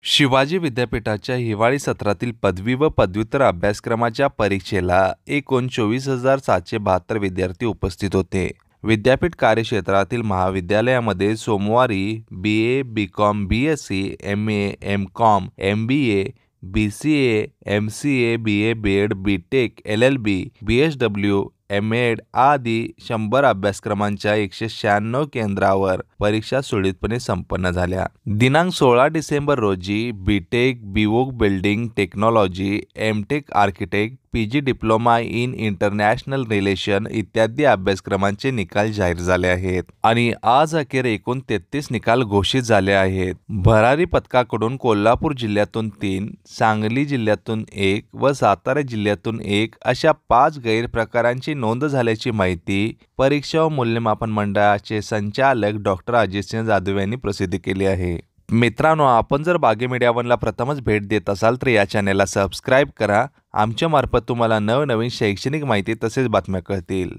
शिवाजी विद्यापीठाच्या हिवाळी सत्रातील पदवी व पदव्युत्तर अभ्यासक्रमाच्या परीक्षेला एकूण 24,772 विद्यार्थी उपस्थित होते. विद्यापीठ कार्यक्षेत्रातील महाविद्यालयामध्ये सोमवारी BA, BCom, BSc, MA, MCom, MBA, BCA, MCA, BA, BEd, BTech, LLB, BSW, MAd आदी 100 अभ्यासक्रमांच्या 196 केंद्रावर परीक्षा सुरळीतपणे संपन्न झाल्या. दिनांक 16 डिसेंबर रोजी BTech, BVoc building technology, MTech architect, PG diploma in international relation इत्यादी अभ्यासक्रमांचे निकाल जाहीर झाले आहेत आणि आज अखेर एकूण 33 निकाल घोषित झाले आहेत. भरारी पथकाकडून कोल्हापूर जिल्ह्यातून 3, सांगली जिल्ह्यातून 1 व सातारा जिल्ह्यातून 1 अशा 5 गैरप्रकारांची नोंद झाल्याची माहिती परीक्षा व मूल्यमापन मंडळाचे संचालक डॉक्टर अजितसिंह जाधव यांनी प्रसिद्ध केली आहे. मित्रांनो, आपण जर बागे मीडिया वनला प्रथमच भेट देत असाल तर या चॅनेलला सबस्क्राईब करा. आमच्या मार्फत तुम्हाला नवनवीन शैक्षणिक माहिती तसेच बातम्या कळतील.